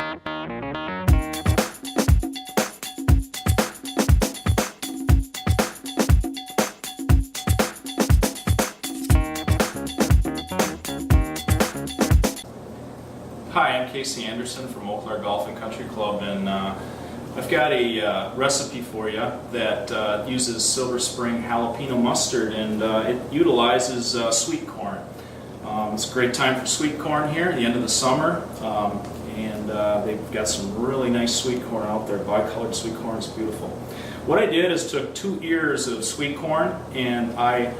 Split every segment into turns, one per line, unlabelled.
Hi, I'm Casey Anderson from Eau Claire Golf and Country Club, and I've got a recipe for you that uses Silver Spring Jalapeno Mustard, and it utilizes sweet corn. It's a great time for sweet corn here at the end of the summer, and they've got some really nice sweet corn out there. Bicolored sweet corn is beautiful. What I did is took 2 ears of sweet corn and I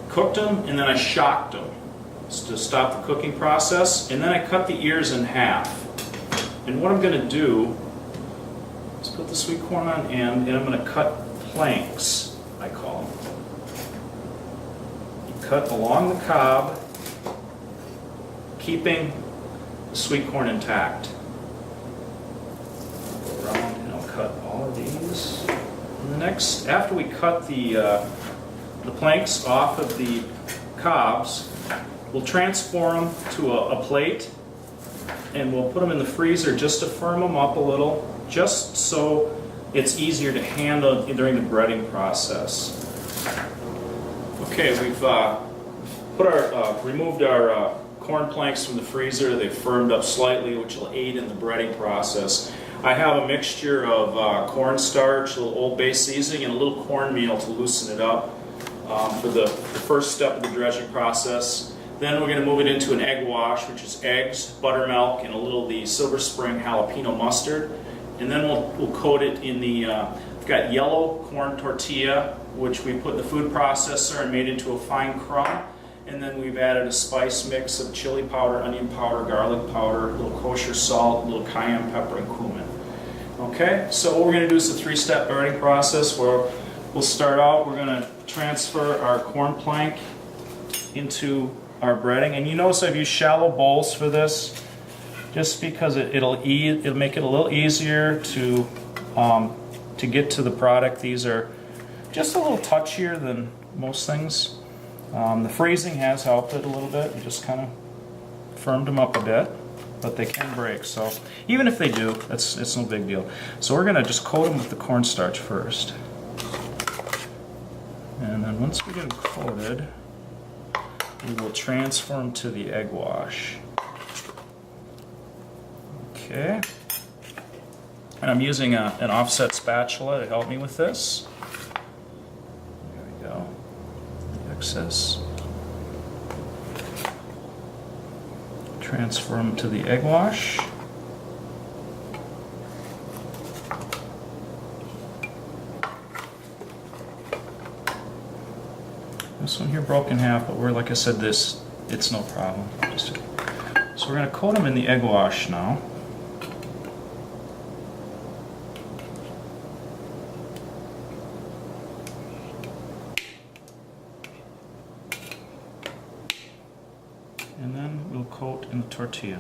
cooked them, and then I shocked them to stop the cooking process, and then I cut the ears in half. And what I'm going to do is put the sweet corn on end, and I'm going to cut planks, I call them. You cut along the cob, keeping the sweet corn intact. Go around and I'll cut all of these. And the next, after we cut the planks off of the cobs, we'll transform them to a plate, and we'll put them in the freezer just to firm them up a little, just so it's easier to handle during the breading process. Okay, we've removed our corn planks from the freezer. They've firmed up slightly, which will aid in the breading process. I have a mixture of cornstarch, a little Old Bay seasoning, and a little cornmeal to loosen it up for the first step of the dredging process. Then we're going to move it into an egg wash, which is eggs, buttermilk, and a little of the Silver Spring Jalapeno Mustard. And then we'll coat it in the, we've got yellow corn tortilla, which we put in the food processor and made into a fine crumb. And then we've added a spice mix of chili powder, onion powder, garlic powder, a little kosher salt, a little cayenne pepper, and cumin. Okay, so what we're going to do is a 3-step breading process where we'll start out, we're going to transfer our corn plank into our breading, and you notice I've used shallow bowls for this, just because it'll make it a little easier to get to the product. These are just a little touchier than most things. The freezing has helped it a little bit. It just kind of firmed them up a bit, but they can break. So even if they do, it's no big deal. So we're going to just coat them with the cornstarch first, and then once we get them coated, we will transfer them to the egg wash. Okay. And I'm using an offset spatula to help me with this. There we go. The excess. Transfer them to the egg wash. This one here broke in half, but like I said, it's no problem. So we're going to coat them in the egg wash now. And then we'll coat in the tortilla.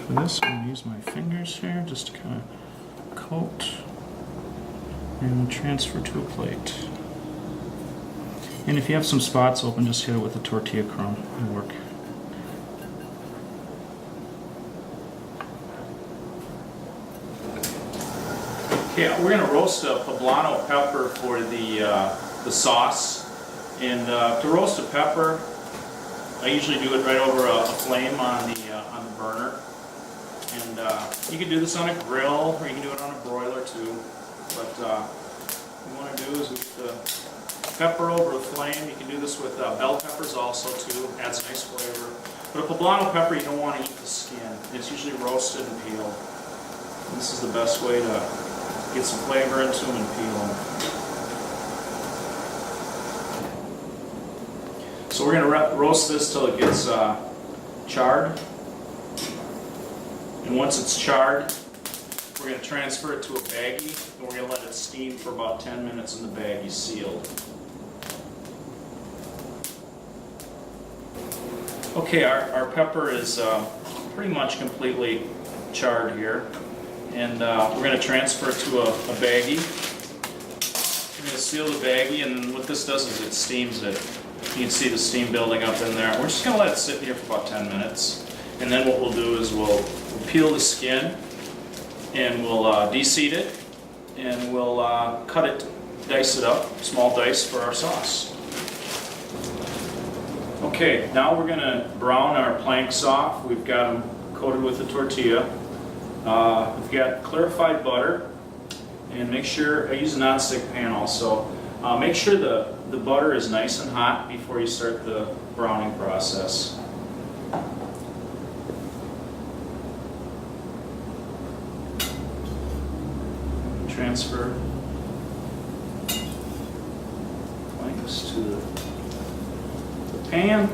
For this, I'm going to use my fingers here just to kind of coat and transfer to a plate. And if you have some spots open, just hit it with a tortilla crumb. It'll work. Okay, we're going to roast a Poblano pepper for the sauce. And to roast a pepper, I usually do it right over a flame on the burner. And you can do this on a grill, or you can do it on a broiler too. But what you want to do is with the pepper over a flame. You can do this with bell peppers also too. Adds a nice flavor. But a Poblano pepper, you don't want to eat the skin. It's usually roasted and peeled. And this is the best way to get some flavor into them and peel them. So we're going to roast this till it gets charred. And once it's charred, we're going to transfer it to a baggie, and we're going to let it steam for about 10 minutes in the baggie sealed. Okay, our pepper is pretty much completely charred here. And we're going to transfer it to a baggie. We're going to seal the baggie, and then what this does is it steams it. You can see the steam building up in there. We're just going to let it sit here for about 10 minutes. And then what we'll do is we'll peel the skin and we'll de-seed it and we'll cut it, dice it up, small dice for our sauce. Okay, now we're going to brown our planks off. We've got them coated with the tortilla. We've got clarified butter, and make sure, I use a non-stick pan also. Make sure the butter is nice and hot before you start the browning process. Transfer planks to the pan.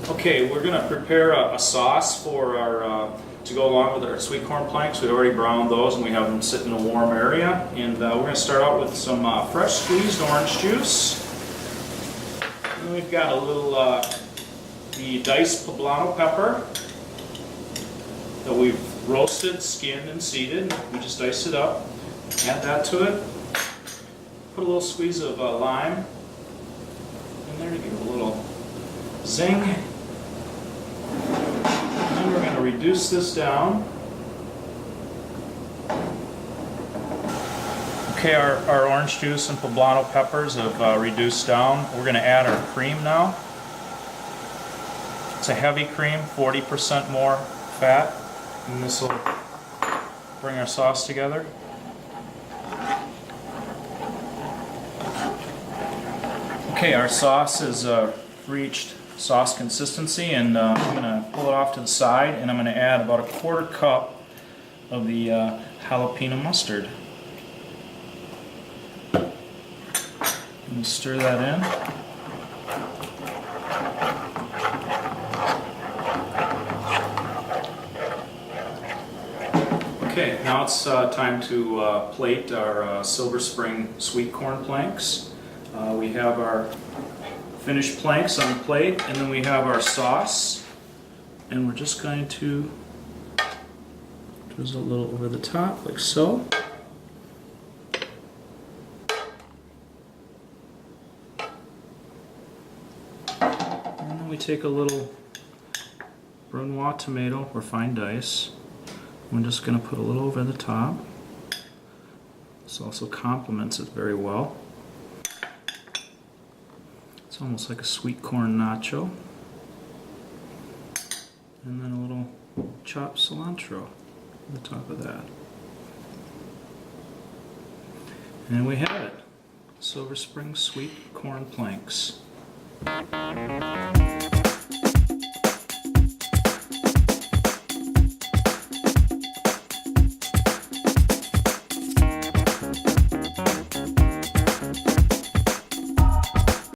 Okay, we're going to prepare a sauce for our to go along with our sweet corn planks. We've already browned those and we have them sitting in a warm area. And we're going to start out with some fresh squeezed orange juice. And we've got a little the diced Poblano pepper that we've roasted, skinned, and seeded. We just dice it up. Add that to it. Put a little squeeze of lime in there to give it a little zing. And we're going to reduce this down. Okay, our orange juice and Poblano peppers have reduced down. We're going to add our cream now. It's a heavy cream, 40% more fat, and this will bring our sauce together. Okay, our sauce has reached sauce consistency, and I'm going to pull it off to the side, and I'm going to add about a 1/4 cup of the jalapeno mustard. And stir that in. Okay, now it's time to plate our Silver Spring sweet corn planks. We have our finished planks on the plate, and then we have our sauce, and we're just going to drizzle a little over the top like so. And then we take a little Brunoise tomato or fine dice. I'm just going to put a little over the top. This also complements it very well. It's almost like a sweet corn nacho. And then a little chopped cilantro on the top of that. And we have it. Silver Spring sweet corn planks.